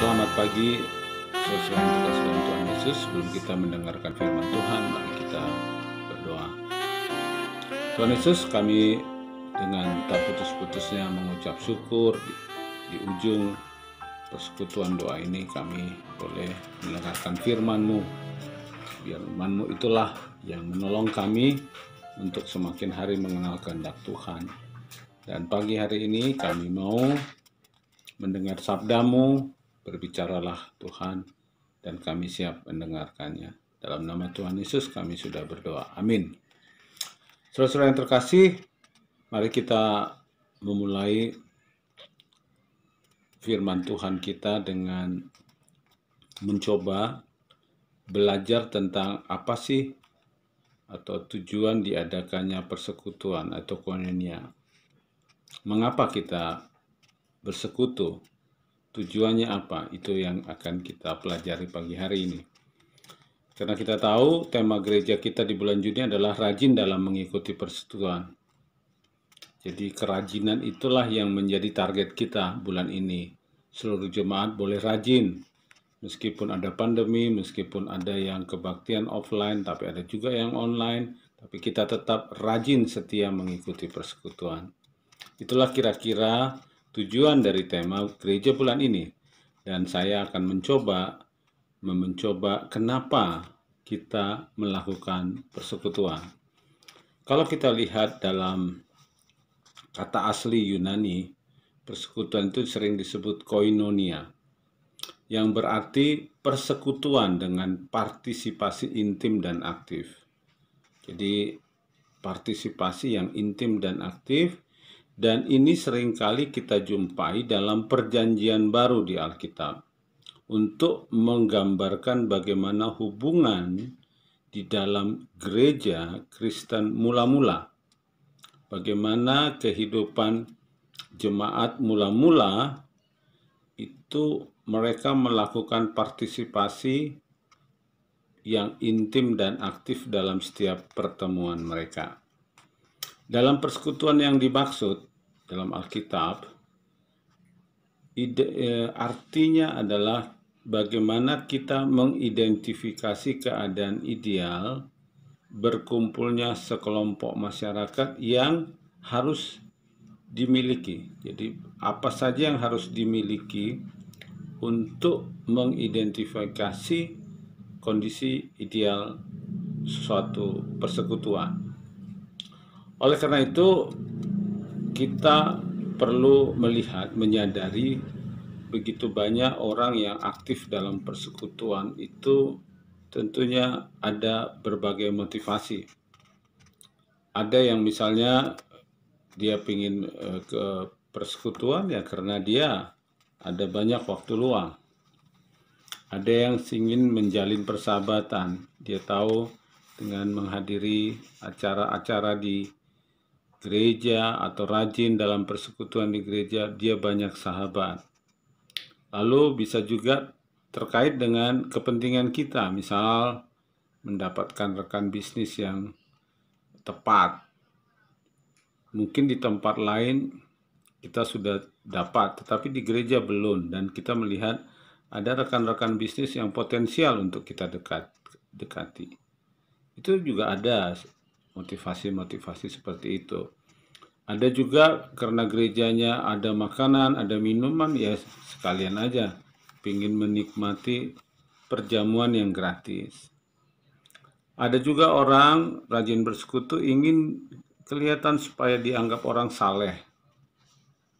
Selamat pagi, saudara yang terkasih dalam Tuhan Yesus. Sebelum kita mendengarkan firman Tuhan, mari kita berdoa. Tuhan Yesus, kami dengan tak putus-putusnya mengucap syukur di ujung persekutuan doa ini kami boleh mendengarkan firman-Mu. Biar firman-Mu itulah yang menolong kami untuk semakin hari mengenal kehendak Tuhan. Dan pagi hari ini kami mau mendengar sabda-Mu. Berbicaralah Tuhan, dan kami siap mendengarkannya. Dalam nama Tuhan Yesus kami sudah berdoa. Amin. Saudara-saudara yang terkasih, mari kita memulai firman Tuhan kita dengan mencoba belajar tentang apa sih atau tujuan diadakannya persekutuan atau koinonia. Mengapa kita bersekutu? Tujuannya apa? Itu yang akan kita pelajari pagi hari ini. Karena kita tahu tema gereja kita di bulan Juni adalah rajin dalam mengikuti persekutuan. Jadi kerajinan itulah yang menjadi target kita bulan ini. Seluruh jemaat boleh rajin. Meskipun ada pandemi, meskipun ada yang kebaktian offline, tapi ada juga yang online. Tapi kita tetap rajin setia mengikuti persekutuan. Itulah kira-kira tujuan dari tema gereja bulan ini, dan saya akan mencoba kenapa kita melakukan persekutuan. Kalau kita lihat dalam kata asli Yunani, persekutuan itu sering disebut koinonia, yang berarti persekutuan dengan partisipasi intim dan aktif. Jadi partisipasi yang intim dan aktif. Dan ini seringkali kita jumpai dalam perjanjian baru di Alkitab untuk menggambarkan bagaimana hubungan di dalam gereja Kristen mula-mula. Bagaimana kehidupan jemaat mula-mula itu mereka melakukan partisipasi yang intim dan aktif dalam setiap pertemuan mereka. Dalam persekutuan yang dimaksud dalam Alkitab, artinya adalah bagaimana kita mengidentifikasi keadaan ideal berkumpulnya sekelompok masyarakat yang harus dimiliki. Jadi apa saja yang harus dimiliki untuk mengidentifikasi kondisi ideal suatu persekutuan. Oleh karena itu, kita perlu melihat, menyadari begitu banyak orang yang aktif dalam persekutuan itu tentunya ada berbagai motivasi. Ada yang misalnya dia ingin ke persekutuan ya karena dia ada banyak waktu luang. Ada yang ingin menjalin persahabatan. Dia tahu dengan menghadiri acara-acara di gereja atau rajin dalam persekutuan di gereja, dia banyak sahabat. Lalu bisa juga terkait dengan kepentingan kita, misal mendapatkan rekan bisnis yang tepat. Mungkin di tempat lain kita sudah dapat, tetapi di gereja belum, dan kita melihat ada rekan-rekan bisnis yang potensial untuk kita dekati. Itu juga ada motivasi-motivasi seperti itu. Ada juga karena gerejanya ada makanan, ada minuman, ya sekalian aja ingin menikmati perjamuan yang gratis. Ada juga orang rajin bersekutu ingin kelihatan supaya dianggap orang saleh.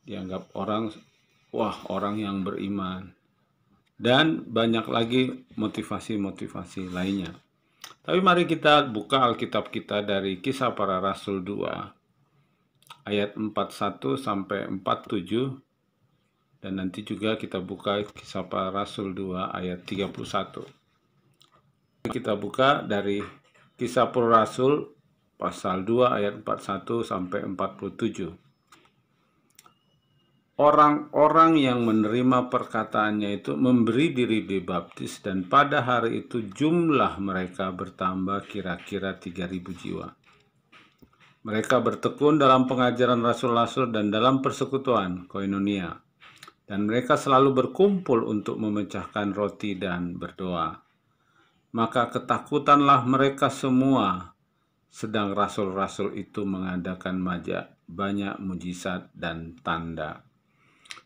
Dianggap orang, wah orang yang beriman. Dan banyak lagi motivasi-motivasi lainnya. Tapi mari kita buka Alkitab kita dari Kisah Para Rasul 2 ayat 41 sampai 47, dan nanti juga kita buka Kisah Para Rasul 2 ayat 31. Kita buka dari Kisah Para Rasul pasal 2 ayat 41 sampai 47. Orang-orang yang menerima perkataannya itu memberi diri dibaptis, dan pada hari itu jumlah mereka bertambah kira-kira 3.000 jiwa. Mereka bertekun dalam pengajaran rasul-rasul dan dalam persekutuan koinonia. dan mereka selalu berkumpul untuk memecahkan roti dan berdoa. Maka ketakutanlah mereka semua, sedang rasul-rasul itu mengadakan banyak mujizat dan tanda.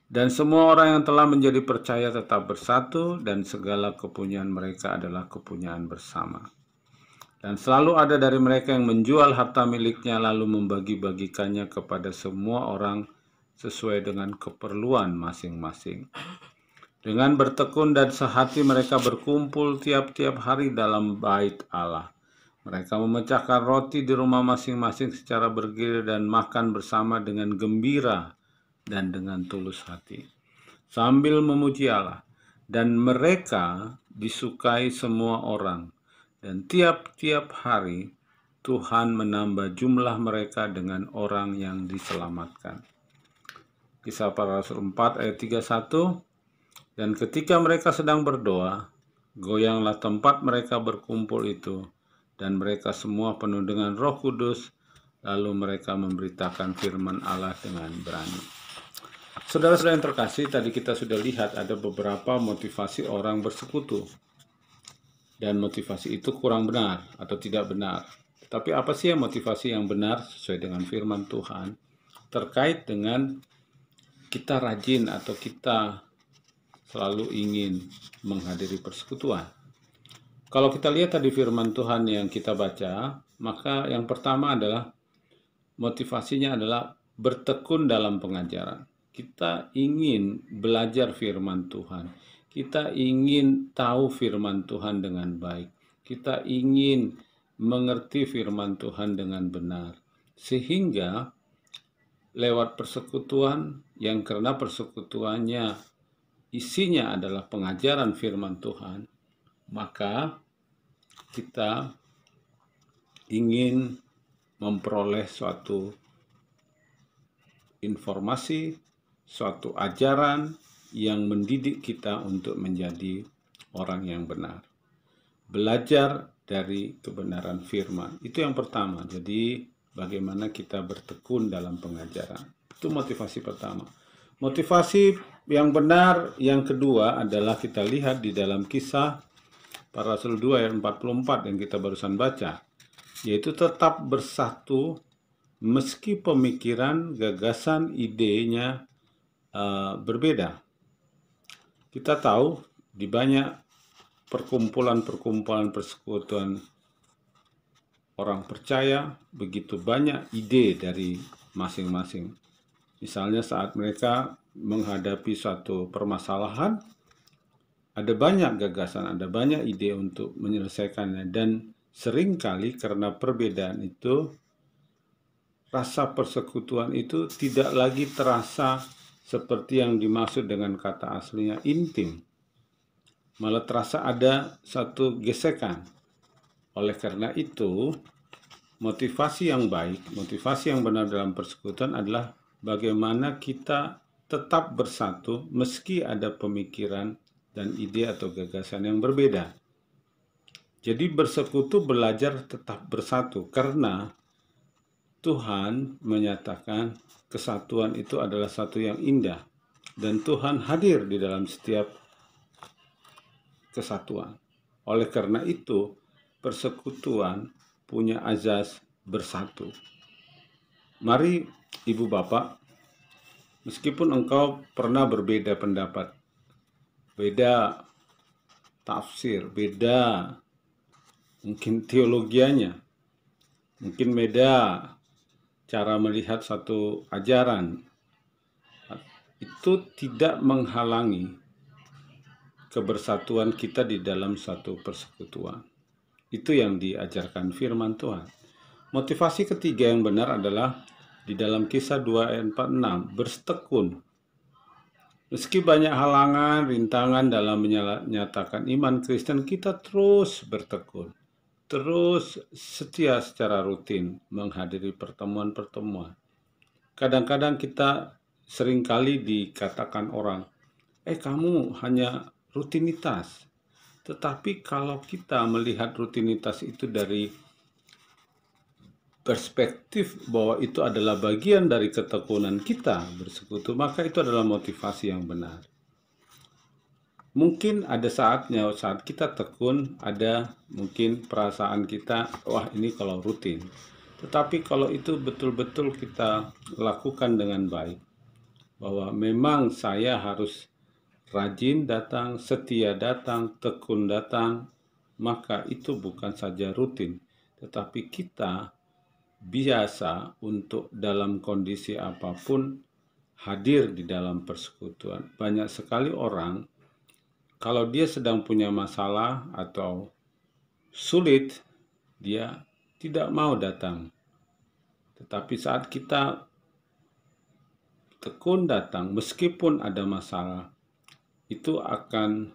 Dan semua orang yang telah menjadi percaya tetap bersatu, dan segala kepunyaan mereka adalah kepunyaan bersama. Dan selalu ada dari mereka yang menjual harta miliknya lalu membagi-bagikannya kepada semua orang sesuai dengan keperluan masing-masing. Dengan bertekun dan sehati mereka berkumpul tiap-tiap hari dalam bait Allah. Mereka memecahkan roti di rumah masing-masing secara bergilir dan makan bersama dengan gembira dan dengan tulus hati, sambil memuji Allah. Dan mereka disukai semua orang, dan tiap-tiap hari Tuhan menambah jumlah mereka dengan orang yang diselamatkan. Kisah Para Rasul 4 ayat 31. Dan ketika mereka sedang berdoa, goyanglah tempat mereka berkumpul itu, dan mereka semua penuh dengan Roh Kudus, lalu mereka memberitakan firman Allah dengan berani. Saudara-saudara yang terkasih, tadi kita sudah lihat ada beberapa motivasi orang bersekutu. Dan motivasi itu kurang benar atau tidak benar. Tapi apa sih yang motivasi yang benar sesuai dengan firman Tuhan terkait dengan kita rajin atau kita selalu ingin menghadiri persekutuan? Kalau kita lihat tadi firman Tuhan yang kita baca, maka yang pertama adalah motivasinya adalah bertekun dalam pengajaran. Kita ingin belajar firman Tuhan. Kita ingin tahu firman Tuhan dengan baik. Kita ingin mengerti firman Tuhan dengan benar. Sehingga lewat persekutuan, yang karena persekutuannya isinya adalah pengajaran firman Tuhan, maka kita ingin memperoleh suatu informasi, suatu ajaran yang mendidik kita untuk menjadi orang yang benar. Belajar dari kebenaran firman. Itu yang pertama. Jadi bagaimana kita bertekun dalam pengajaran. Itu motivasi pertama. Motivasi yang benar yang kedua adalah kita lihat di dalam Kisah Para Rasul 2 ayat 44 yang kita barusan baca, yaitu tetap bersatu meski pemikiran, gagasan, idenya berbeda. Kita tahu di banyak perkumpulan-perkumpulan persekutuan orang percaya, begitu banyak ide dari masing-masing. Misalnya saat mereka menghadapi suatu permasalahan, ada banyak gagasan, ada banyak ide untuk menyelesaikannya, dan seringkali karena perbedaan itu, rasa persekutuan itu tidak lagi terasa seperti yang dimaksud dengan kata aslinya intim. Malah terasa ada satu gesekan. Oleh karena itu, motivasi yang baik, motivasi yang benar dalam persekutuan adalah bagaimana kita tetap bersatu meski ada pemikiran dan ide atau gagasan yang berbeda. Jadi bersekutu belajar tetap bersatu karena Tuhan menyatakan kesatuan itu adalah satu yang indah dan Tuhan hadir di dalam setiap kesatuan. Oleh karena itu, persekutuan punya azas bersatu. Mari Ibu Bapak, meskipun engkau pernah berbeda pendapat, beda tafsir, beda mungkin teologianya, mungkin beda cara melihat satu ajaran, itu tidak menghalangi kebersatuan kita di dalam satu persekutuan. Itu yang diajarkan firman Tuhan. Motivasi ketiga yang benar adalah di dalam Kisah 2 ayat 46, bertekun. Meski banyak halangan, rintangan dalam menyatakan iman Kristen, kita terus bertekun. Terus setia secara rutin menghadiri pertemuan-pertemuan. Kadang-kadang kita seringkali dikatakan orang, kamu hanya rutinitas. Tetapi kalau kita melihat rutinitas itu dari perspektif bahwa itu adalah bagian dari ketekunan kita bersekutu, maka itu adalah motivasi yang benar. Mungkin ada saatnya saat kita tekun, ada mungkin perasaan kita, wah ini kalau rutin. Tetapi kalau itu betul-betul kita lakukan dengan baik, bahwa memang saya harus rajin datang, setia datang, tekun datang, maka itu bukan saja rutin, tetapi kita biasa untuk dalam kondisi apapun hadir di dalam persekutuan. Banyak sekali orang kalau dia sedang punya masalah atau sulit, dia tidak mau datang. Tetapi saat kita tekun datang, meskipun ada masalah, itu akan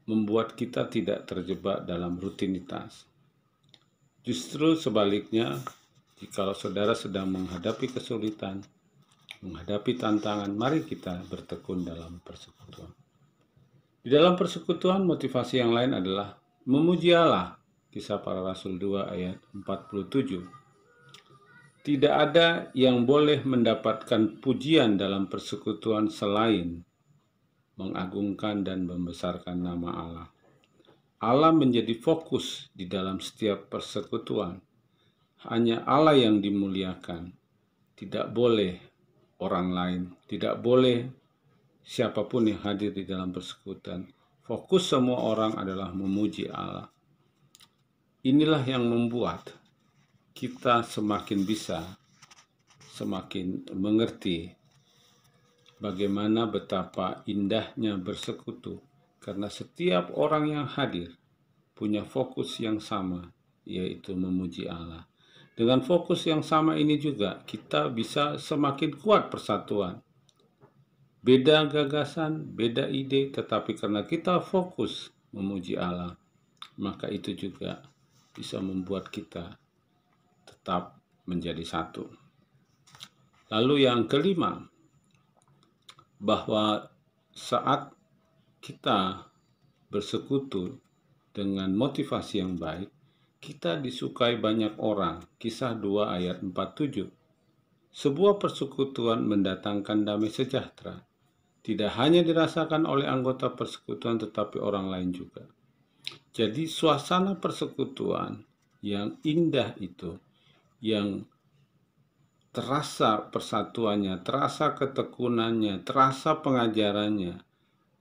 membuat kita tidak terjebak dalam rutinitas. Justru sebaliknya, jika saudara sedang menghadapi kesulitan, menghadapi tantangan, mari kita bertekun dalam persekutuan. Di dalam persekutuan, motivasi yang lain adalah memuji Allah. Kisah Para Rasul 2 ayat 47. Tidak ada yang boleh mendapatkan pujian dalam persekutuan selain mengagungkan dan membesarkan nama Allah. Allah menjadi fokus di dalam setiap persekutuan. Hanya Allah yang dimuliakan. Tidak boleh orang lain, tidak boleh siapapun yang hadir di dalam persekutuan. Fokus semua orang adalah memuji Allah. Inilah yang membuat kita semakin bisa, semakin mengerti bagaimana betapa indahnya bersekutu, karena setiap orang yang hadir punya fokus yang sama, yaitu memuji Allah. Dengan fokus yang sama ini juga kita bisa semakin kuat persatuan. Beda gagasan, beda ide, tetapi karena kita fokus memuji Allah, maka itu juga bisa membuat kita tetap menjadi satu. Lalu yang kelima, bahwa saat kita bersekutu dengan motivasi yang baik, kita disukai banyak orang. Kisah 2 ayat 47. Sebuah persekutuan mendatangkan damai sejahtera. Tidak hanya dirasakan oleh anggota persekutuan, tetapi orang lain juga. Jadi suasana persekutuan yang indah itu, yang terasa persatuannya, terasa ketekunannya, terasa pengajarannya,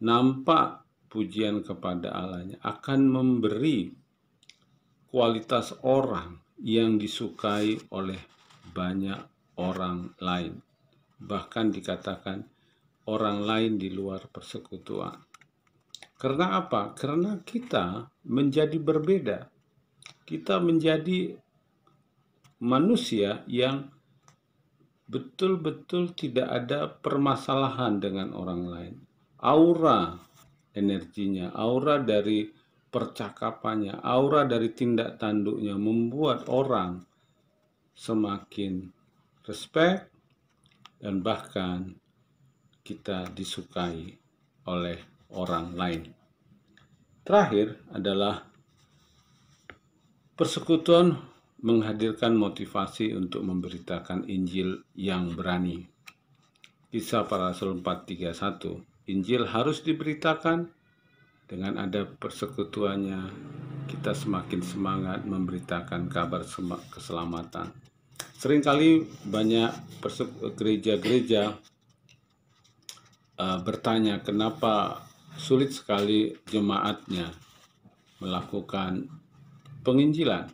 nampak pujian kepada Allahnya, akan memberi kualitas orang yang disukai oleh banyak orang lain. Bahkan dikatakan orang lain di luar persekutuan. Karena apa? Karena kita menjadi berbeda. Kita menjadi manusia yang betul-betul tidak ada permasalahan dengan orang lain. Aura energinya, aura dari percakapannya, aura dari tindak tanduknya membuat orang semakin respect dan bahkan kita disukai oleh orang lain. Terakhir adalah persekutuan menghadirkan motivasi untuk memberitakan Injil yang berani. Kisah Para Rasul 4:31. Injil harus diberitakan. Dengan ada persekutuannya, kita semakin semangat memberitakan kabar keselamatan. Seringkali banyak gereja-gereja bertanya kenapa sulit sekali jemaatnya melakukan penginjilan.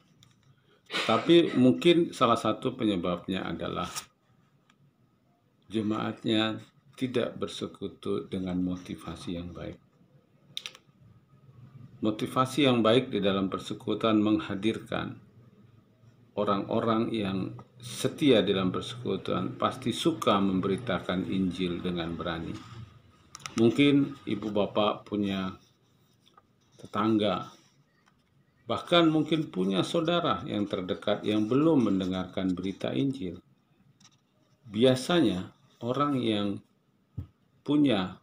Tapi mungkin salah satu penyebabnya adalah jemaatnya tidak bersekutu dengan motivasi yang baik. Motivasi yang baik di dalam persekutuan menghadirkan orang-orang yang setia dalam persekutuan pasti suka memberitakan Injil dengan berani. Mungkin ibu bapak punya tetangga, bahkan mungkin punya saudara yang terdekat yang belum mendengarkan berita Injil. Biasanya orang yang punya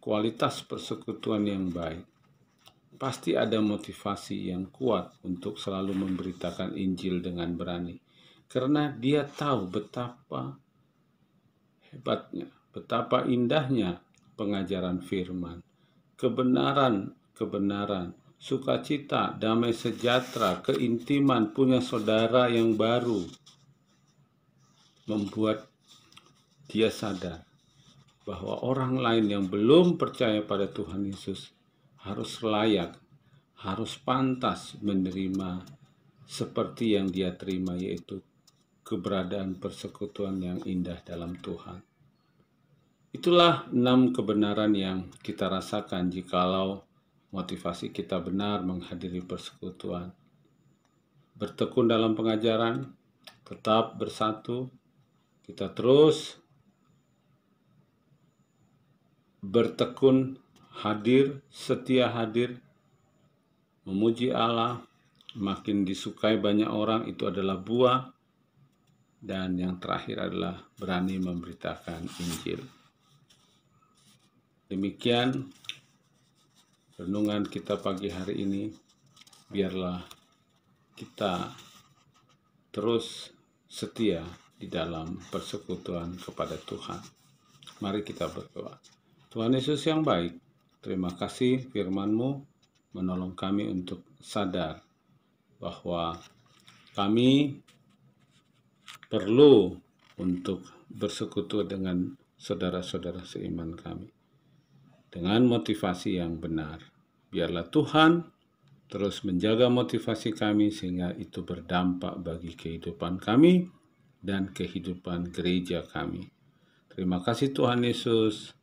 kualitas persekutuan yang baik, pasti ada motivasi yang kuat untuk selalu memberitakan Injil dengan berani. Karena dia tahu betapa hebatnya, betapa indahnya pengajaran firman. Kebenaran, sukacita, damai sejahtera, keintiman, punya saudara yang baru, membuat dia sadar bahwa orang lain yang belum percaya pada Tuhan Yesus harus layak, harus pantas menerima seperti yang dia terima, yaitu keberadaan persekutuan yang indah dalam Tuhan. Itulah 6 kebenaran yang kita rasakan jikalau motivasi kita benar menghadiri persekutuan. Bertekun dalam pengajaran, tetap bersatu, kita terus bertekun hadir, setia hadir, memuji Allah, makin disukai banyak orang, itu adalah buah. Dan yang terakhir adalah berani memberitakan Injil. Demikian renungan kita pagi hari ini. Biarlah kita terus setia di dalam persekutuan kepada Tuhan. Mari kita berdoa. Tuhan Yesus yang baik, terima kasih firman-Mu menolong kami untuk sadar bahwa kami perlu untuk bersekutu dengan saudara-saudara seiman kami dengan motivasi yang benar. Biarlah Tuhan terus menjaga motivasi kami sehingga itu berdampak bagi kehidupan kami dan kehidupan gereja kami. Terima kasih Tuhan Yesus.